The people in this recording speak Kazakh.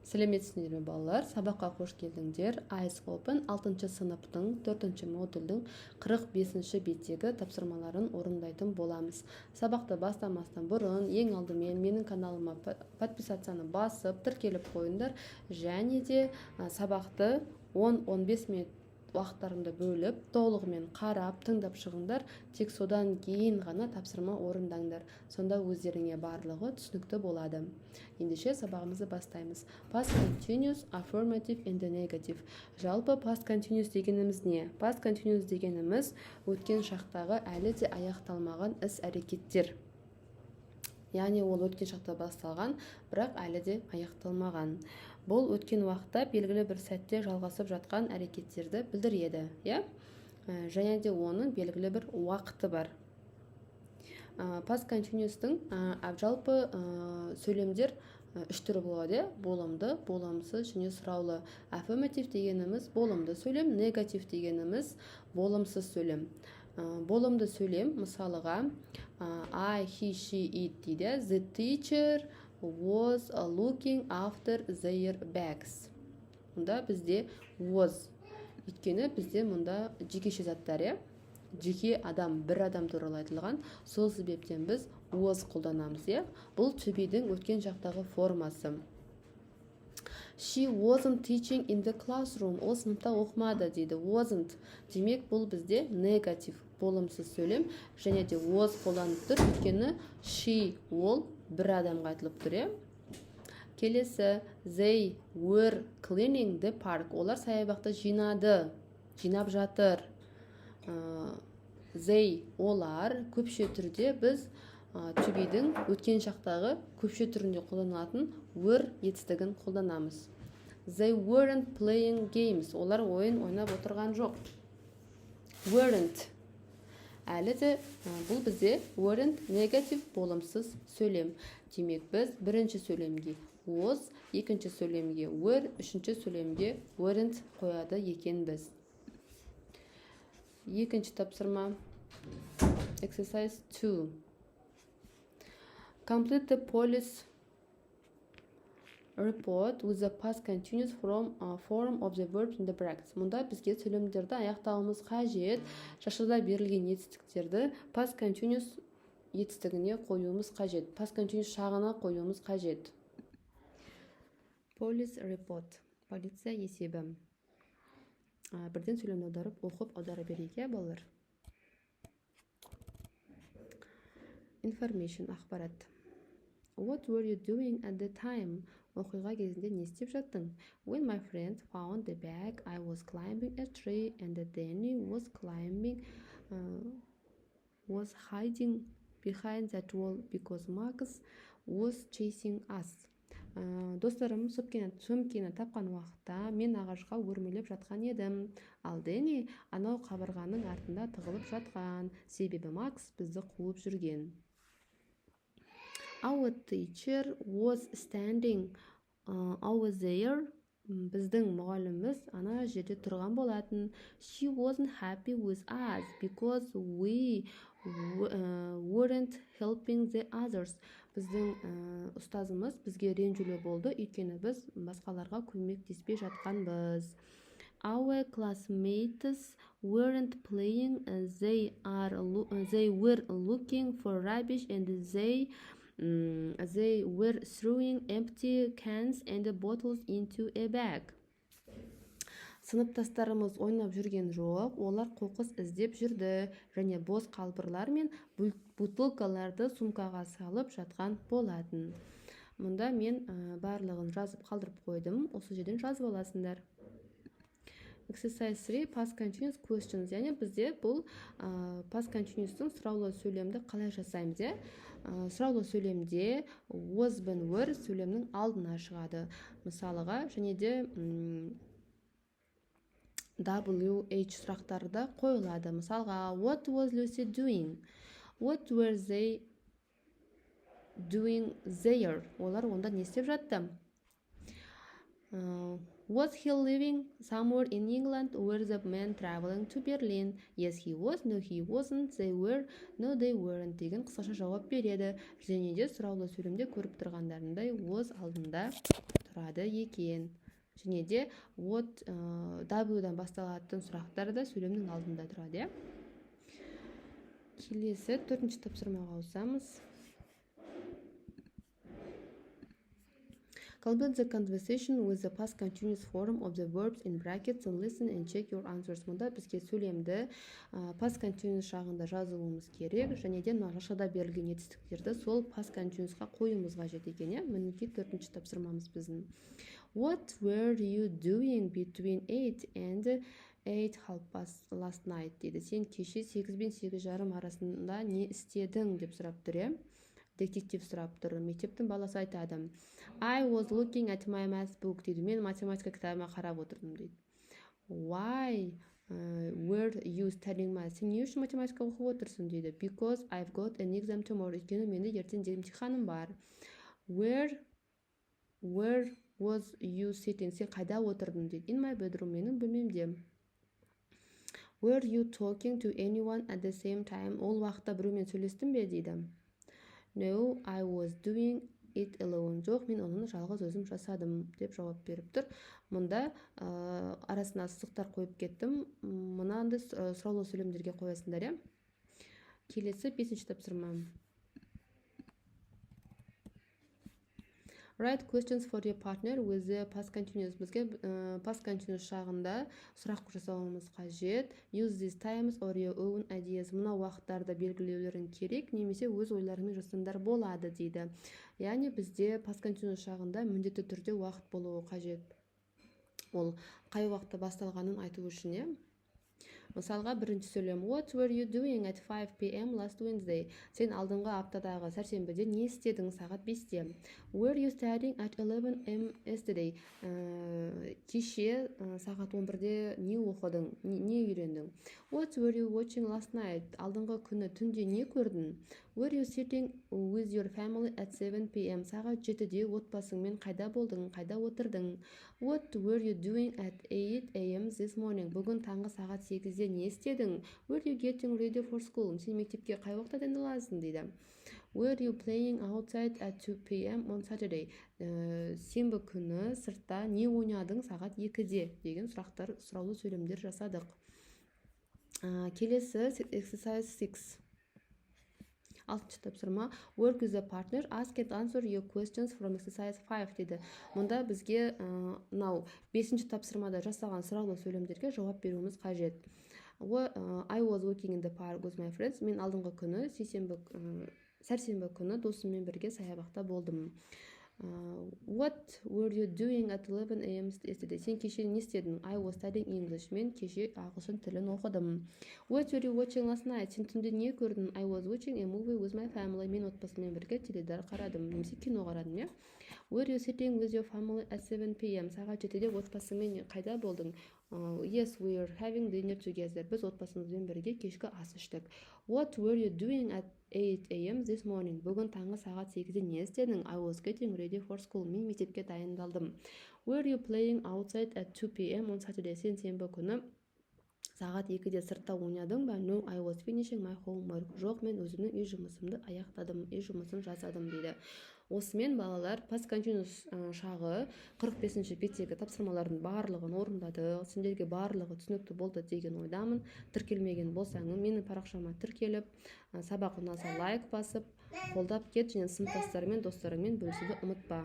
Сәлеметсіздер ме балалар? Сабаққа қош келдіңдер. Eyes Open 6 сыныптың 4 модульдің 45 беттегі тапсырмаларын орындайтын боламыз. Сабақты бастамастан бұрын ең алдымен менің каналыма подписацияны басып, тіркеліп қойыңдар, және де сабақты 10-15 минут уақыттарында бөліп, толығымен қарап, тыңдап шығыңдар, тек содан кейін ғана тапсырма орындаңдар. Сонда өздеріңе барлығы түсінікті болады. Ендеше сабағымызды бастаймыз. Past continuous, affirmative and negative. Жалпы past continuous дегеніміз не? Past continuous дегеніміз өткен шақтағы әлі де аяқталмаған іс-әрекеттер. Яғни ол өткен шақта басталған, бірақ әлі де аяқталмаған. Бұл өткен уақытта белгілі бір сәтте жалғасып жатқан әрекеттерді білдіреді, және де оның белгілі бір уақыты бар. Past continuous-тың жалпы сөйлемдер үш түрі болады, болымды, болымсыз және сұраулы. Affirmative дегеніміз болымды сөйлем, negative дегеніміз болымсыз сөйлем. Болымды сөйлем, мысалыға I, he, she, it дейді. The teacher was looking after their bags. Мұнда бізде was. Өйткені бізде мұнда жекеше заттар, жеке адам, бір адам туралы айтылған. Сол себептен біз was қолданамыз. Бұл to be-дің өткен шақтағы формасы. She wasn't teaching in the classroom. Ол сыныпта оқымады дейді. Wasn't. Демек, бұл бізде negative, болымсыз сөйлем, және де was қолданып тұр. Өйткені she, ол бір адамға айтылып тұр. Келесі, they were cleaning the park. Олар саябақты жинап жатыр. They, олар, көпше түрде біз to be-дің өткен шақтағы көпше түрінде қолданылатын were етістігін қолданамыз. They weren't playing games. Олар ойын ойнап отырған жоқ. Weren't. Әлі де бұл бізде weren't negative болымсыз сөйлем. Демек біз бірінші сөйлемге was, екінші сөйлемге were, үшінші сөйлемге weren't қояды екен біз. Екінші тапсырма. Exercise 2. Complete the police report with the past continuous form of the verb in the brackets. Мұнда бізге сөйлемдерді аяқтауымыз қажет. Шашырда берілген етістіктерді past continuous етістігіне қоюымыз қажет. Past continuous шағына қоюымыз қажет. Police report. Полиция есебі. Бірден сөйлемді аударып, оқып аудара берейік, балалар. Information, ақпарат. What were you doing at the time? Оқиға кезінде не істеп жаттың? When my friend found the bag, I was climbing a tree and Danny was hiding behind that wall because Marcus was chasing us. Достарым сөмкені тапқан уақытта мен ағашқа өрмелеп жатқан едім. Ал Дэнни анау қабырғаның артында тығылып жатқан. Себебі Макс бізді қуып жүрген. Our teacher was standing over there. Біздің мұғаліміміз ана жерде тұрған болатын. She wasn't happy with us because we weren't helping the others. Біздің ұстазымыз бізге ренжулі болды, өйткені біз басқаларға көмектеспей жатқанбыз. Our classmates weren't playing, they were looking for rubbish and they were throwing empty cans and bottles into a bag. Сыныптастарымыз ойнап жүрген жоқ, олар қоқыс іздеп жүрді, және бос қалбырлар мен бутылкаларды сумкаға салып жатқан болатын. Мұнда мен барлығын жазып қалдырып қойдым, осы жерден жазып аласыңдар. Exercise 3, past continuous questions. Яғни бізде бұл past continuous-тың сұраулы сөйлемді қалай жасаймыз? Сұраулы сөйлемде was бен were сөйлемнің алдына шығады. Мысалыға, және де WH сұрақтары да қойылады. Мысалға, what was Lucy doing? What were they doing there? Олар онда не істеп жатты? Was he living somewhere in England? Were the men traveling to Berlin? Yes, he was. No, he wasn't. They were. No, they weren't. деген қысқаша жауап береді. Және де сұраулы сөйлемде көріп тұрғандарындай was алдында тұрады екен. Және де what W-дан басталатын сұрақтар да сөйлемнің алдында тұрады, иә. Келесі 4-ші тапсырмаға ауысамыз. Complete the conversation with the past continuous form of the verbs in brackets and listen and check your answers. Мұнда бізге сөйлемді past continuous жағында жазуымыз керек, және де нағашада берілген етістіктерді сол past continuousқа қоюымыз қажет екен, иә. Мінекей 4-ші тапсырмамыз біздің. What were you doing between 8 and 8:30 last night? Дейді. Сен кеше 8 пен 8:30 арасында не істедің деп сұрап тұр, иә. Детектив сұрап тұр. Мектептің баласы айтады. I was looking at my math book, дейді. Мен математика кітабыма қарап отырдым, дейді. Why were you studying math? Сен не үшін математика оқып отырсың, дейді. Because I've got an exam tomorrow. Өйткені менде ертең емтиханым бар. Where was you sitting? Сен қайда отырдың, дейді. In my bedroom. Менің бөлмемде. Were you talking to anyone at the same time? Ол уақытта біреумен сөйлестің бе, дейді. No, I was doing it alone. Жоқ, мен оны жалғыз өзім жасадым деп жауап беріп тұр. Мұнда арасына сызықтар қойып кеттім. Мынандай сұраулы сөйлемдерге қоясыңдар, иә. Келесі 5-ші тапсырма. Write questions for your partner with the past continuous. Бізге past continuous шағында сұрақ жасауымыз қажет. Use these times or your own ideas. Мына уақыттарды белгілеулерің керек, немесе өз ойларымен жасаңдар болады, дейді. Яғни бізде past continuous шағында міндетті түрде уақыт болуы қажет. Ол қай уақытта басталғанын айту үшін, иә. Мысалға, бірінші сөйлем. What were you doing at 5 p.m. last Wednesday? Сен алдыңғы аптадағы сәрсенбіде не істедің сағат 5-те? Were you studying at 11 a.m. yesterday? Кеше сағат 11-де не оқыдың, не үйрендің? What were you watching last night? Алдыңғы күні түнде не көрдің? Were you sitting with your family at 7 p.m. Сағат 7-де отбасыңмен қайда болдың, қайда отырдың? What were you doing at 8 a.m. this morning? Бүгін таңғы сағат 8-де не істедің? Were you getting ready for school? Сен мектепке қай уақытта дайындаласың, дейді. Were you playing outside at 2 p.m. on Saturday? Сенбі күні сыртта не ойнадың сағат 2-де? Деген сұрақтар, сұраулы сөйлемдер жасадық. Келесі exercise 6. 6-ші тапсырма. Work with a partner, ask and answer your questions from exercise 5, дейді. Мұнда бізге 5-ші тапсырмада жасаған сұраулы сөйлемдерге жауап беруіміз қажет. I was walking in the park with my friends. Мен алдыңғы күні сәрсенбі күні досыммен бірге саябақта болдым. What were you doing at 11 a.m. yesterday? Сен кеше не істедің? I was studying English. Мен кеше ағылшын тілін оқыдым. What were you watching last night? Сен түнде не көрдің? I was watching a movie with my family. Мен отбасыммен бірге теледидар қарадым, немесе кино қарадым, иә. Were you sitting with your family at 7 p.m. Сағат 7-де отбасымен қайда болдың? Yes, we are having dinner together. Біз отбасымызбен бірге кешкі ас іштік. What were you doing at 8 a.m. this morning? Бүгін таңғы сағат 8-де не істедің? I was getting ready for school. Мен мектепке дайындалдым. Were you playing outside at 2 p.m. on Saturday? Сен сенбі күні сағат 2-де сыртта ойнадың ба? No, I was finishing my homework. Жоқ, мен өзімнің үй жұмысымды аяқтадым, үй жұмысын жасадым, дейді. Осымен балалар past continuous шағы 45-ші беттегі тапсырмалардың барлығын орындады. Сендерге барлығы түсінікті болды деген ойдамын. Тіркелмеген болсаңыз, менің парақшама тіркеліп, сабақ ұнаса лайк басып, қолдап кет, және сыныптастарымен, достарыңмен бөлісуді ұмытпа.